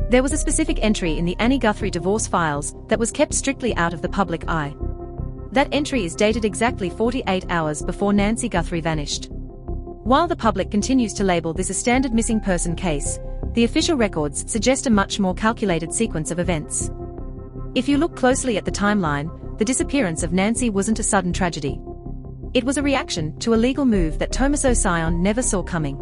There was a specific entry in the Annie Guthrie divorce files that was kept strictly out of the public eye. That entry is dated exactly 48 hours before Nancy Guthrie vanished. While the public continues to label this a standard missing person case, the official records suggest a much more calculated sequence of events. If you look closely at the timeline, the disappearance of Nancy wasn't a sudden tragedy. It was a reaction to a legal move that Tomaso Sion never saw coming.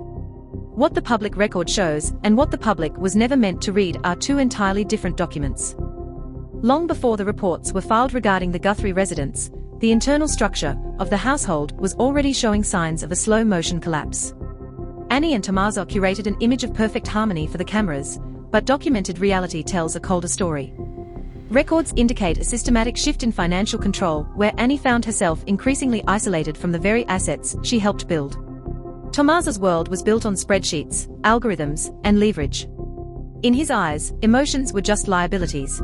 What the public record shows and what the public was never meant to read are two entirely different documents. Long before the reports were filed regarding the Guthrie residence, the internal structure of the household was already showing signs of a slow-motion collapse. Annie and Tomaso curated an image of perfect harmony for the cameras, but documented reality tells a colder story. Records indicate a systematic shift in financial control where Annie found herself increasingly isolated from the very assets she helped build. Tomaso's world was built on spreadsheets, algorithms, and leverage. In his eyes, emotions were just liabilities.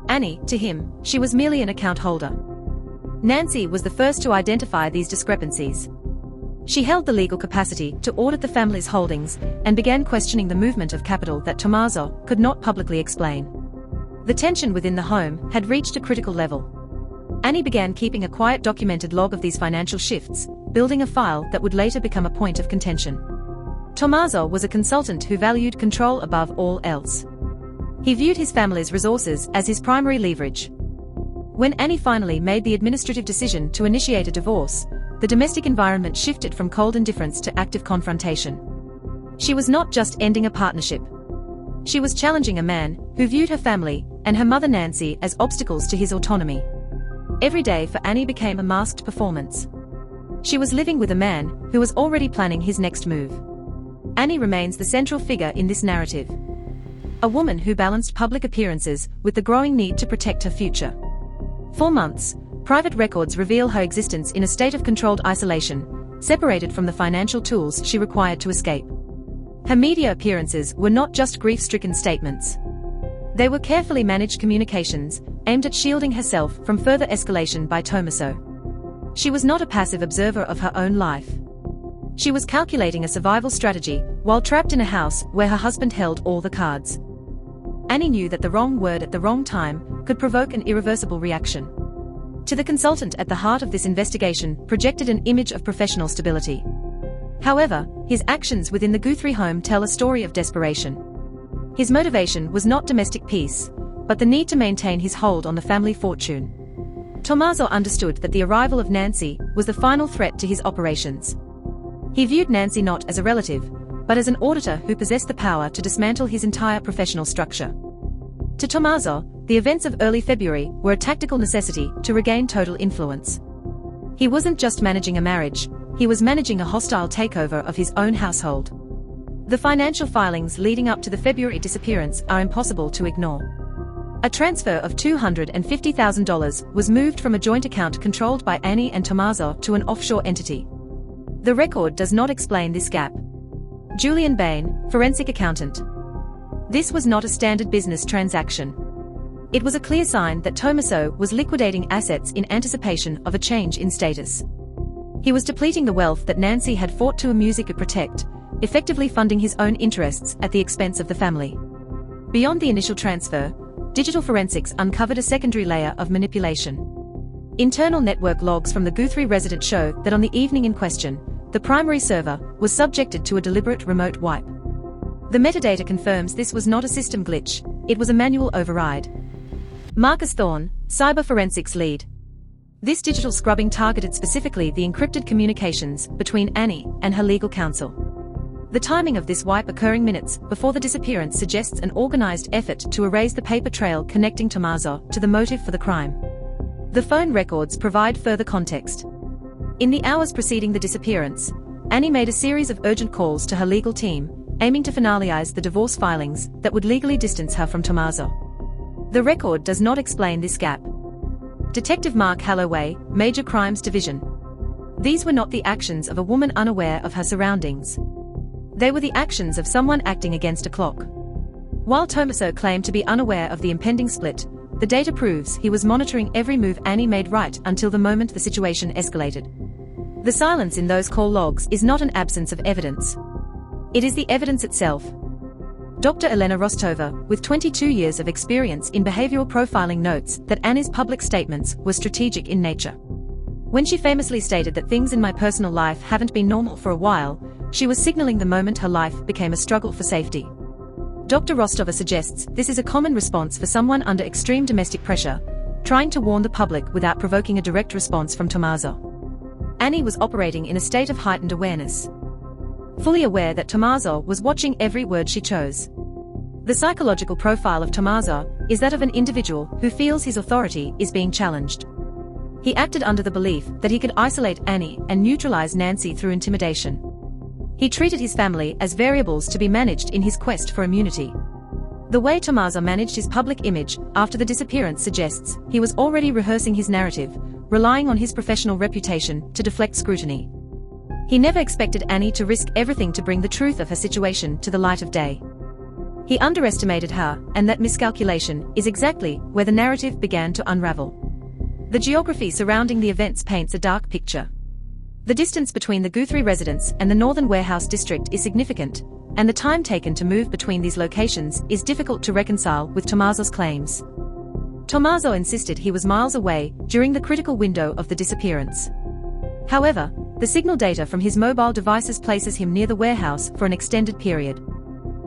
Annie, to him, she was merely an account holder. Nancy was the first to identify these discrepancies. She held the legal capacity to audit the family's holdings and began questioning the movement of capital that Tomaso could not publicly explain. The tension within the home had reached a critical level. Annie began keeping a quiet documented log of these financial shifts, building a file that would later become a point of contention. Tomaso was a consultant who valued control above all else. He viewed his family's resources as his primary leverage. When Annie finally made the administrative decision to initiate a divorce, the domestic environment shifted from cold indifference to active confrontation. She was not just ending a partnership. She was challenging a man who viewed her family and her mother Nancy as obstacles to his autonomy. Every day for Annie became a masked performance. She was living with a man who was already planning his next move. Annie remains the central figure in this narrative. A woman who balanced public appearances with the growing need to protect her future. For months, private records reveal her existence in a state of controlled isolation, separated from the financial tools she required to escape. Her media appearances were not just grief-stricken statements. They were carefully managed communications, aimed at shielding herself from further escalation by Tomaso. She was not a passive observer of her own life. She was calculating a survival strategy while trapped in a house where her husband held all the cards. Annie knew that the wrong word at the wrong time could provoke an irreversible reaction. To the consultant at the heart of this investigation projected an image of professional stability. However, his actions within the Guthrie home tell a story of desperation. His motivation was not domestic peace, but the need to maintain his hold on the family fortune. Tomaso understood that the arrival of Nancy was the final threat to his operations. He viewed Nancy not as a relative, but as an auditor who possessed the power to dismantle his entire professional structure. To Tomaso, the events of early February were a tactical necessity to regain total influence. He wasn't just managing a marriage, he was managing a hostile takeover of his own household. The financial filings leading up to the February disappearance are impossible to ignore. A transfer of $250,000 was moved from a joint account controlled by Annie and Tomaso to an offshore entity. The record does not explain this gap. Julian Bain, forensic accountant. This was not a standard business transaction. It was a clear sign that Tomaso was liquidating assets in anticipation of a change in status. He was depleting the wealth that Nancy had fought to amuse and protect, effectively funding his own interests at the expense of the family. Beyond the initial transfer, digital forensics uncovered a secondary layer of manipulation. Internal network logs from the Guthrie residence show that on the evening in question, the primary server was subjected to a deliberate remote wipe. The metadata confirms this was not a system glitch, it was a manual override. Marcus Thorne, cyber forensics lead. This digital scrubbing targeted specifically the encrypted communications between Annie and her legal counsel. The timing of this wipe occurring minutes before the disappearance suggests an organized effort to erase the paper trail connecting Tomaso to the motive for the crime. The phone records provide further context. In the hours preceding the disappearance, Annie made a series of urgent calls to her legal team, aiming to finalize the divorce filings that would legally distance her from Tomaso. The record does not explain this gap. Detective Mark Halloway, Major Crimes Division. These were not the actions of a woman unaware of her surroundings. They were the actions of someone acting against a clock. While Tomaso claimed to be unaware of the impending split, the data proves he was monitoring every move Annie made right until the moment the situation escalated. The silence in those call logs is not an absence of evidence. It is the evidence itself. Dr. Elena Rostova, with 22 years of experience in behavioral profiling, notes that Annie's public statements were strategic in nature. When she famously stated that things in my personal life haven't been normal for a while, she was signaling the moment her life became a struggle for safety. Dr. Rostova suggests this is a common response for someone under extreme domestic pressure, trying to warn the public without provoking a direct response from Tomaso. Annie was operating in a state of heightened awareness, fully aware that Tomaso was watching every word she chose. The psychological profile of Tomaso is that of an individual who feels his authority is being challenged. He acted under the belief that he could isolate Annie and neutralize Nancy through intimidation. He treated his family as variables to be managed in his quest for immunity. The way Tomaso managed his public image after the disappearance suggests he was already rehearsing his narrative, relying on his professional reputation to deflect scrutiny. He never expected Annie to risk everything to bring the truth of her situation to the light of day. He underestimated her, and that miscalculation is exactly where the narrative began to unravel. The geography surrounding the events paints a dark picture. The distance between the Guthrie residence and the Northern Warehouse district is significant, and the time taken to move between these locations is difficult to reconcile with Tomaso's claims. Tomaso insisted he was miles away during the critical window of the disappearance. However, the signal data from his mobile devices places him near the warehouse for an extended period.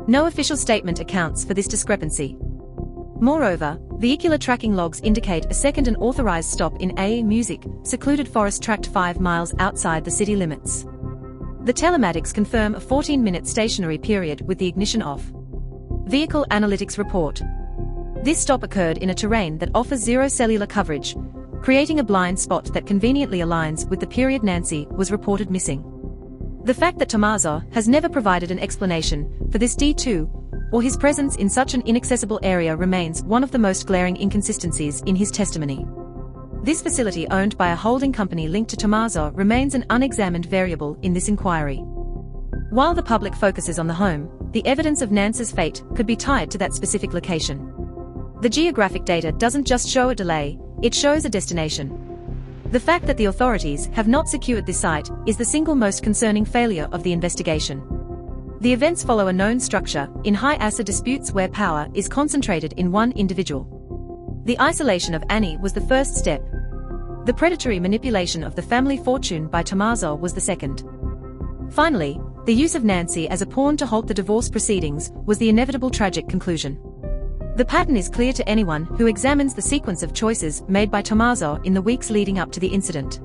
No official statement accounts for this discrepancy. Moreover, vehicular tracking logs indicate a second unauthorized stop in a music secluded forest tract 5 miles outside the city limits. The telematics confirm a 14-minute stationary period with the ignition off. Vehicle analytics report. This stop occurred in a terrain that offers zero cellular coverage, creating a blind spot that conveniently aligns with the period Nancy was reported missing. The fact that Tomaso has never provided an explanation for this D2 or his presence in such an inaccessible area remains one of the most glaring inconsistencies in his testimony. This facility, owned by a holding company linked to Tomaso, remains an unexamined variable in this inquiry. While the public focuses on the home, the evidence of Nancy's fate could be tied to that specific location. The geographic data doesn't just show a delay, it shows a destination. The fact that the authorities have not secured this site is the single most concerning failure of the investigation. The events follow a known structure in high-acid disputes where power is concentrated in one individual. The isolation of Annie was the first step. The predatory manipulation of the family fortune by Tomaso was the second. Finally, the use of Nancy as a pawn to halt the divorce proceedings was the inevitable tragic conclusion. The pattern is clear to anyone who examines the sequence of choices made by Tomaso in the weeks leading up to the incident.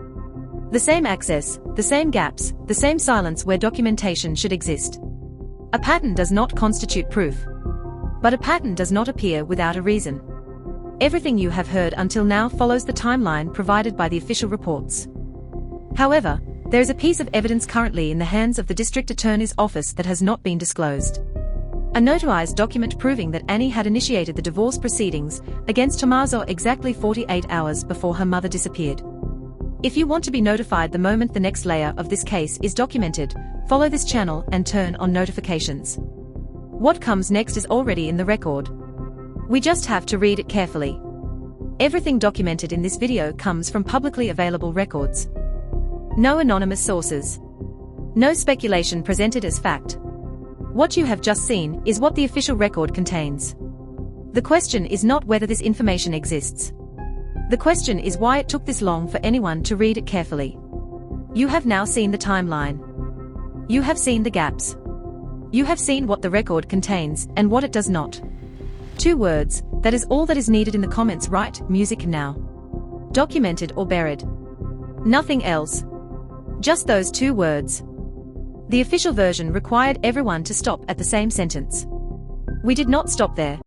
The same access, the same gaps, the same silence where documentation should exist. A pattern does not constitute proof. But a pattern does not appear without a reason. Everything you have heard until now follows the timeline provided by the official reports. However, there is a piece of evidence currently in the hands of the District Attorney's Office that has not been disclosed. A notarized document proving that Annie had initiated the divorce proceedings against Tomaso exactly 48 hours before her mother disappeared. If you want to be notified the moment the next layer of this case is documented, follow this channel and turn on notifications. What comes next is already in the record. We just have to read it carefully. Everything documented in this video comes from publicly available records. No anonymous sources. No speculation presented as fact. What you have just seen is what the official record contains. The question is not whether this information exists. The question is why it took this long for anyone to read it carefully. You have now seen the timeline. You have seen the gaps. You have seen what the record contains and what it does not. 2 words, that is all that is needed in the comments. Write music now. Documented or buried. Nothing else. Just those 2 words. The official version required everyone to stop at the same sentence. We did not stop there.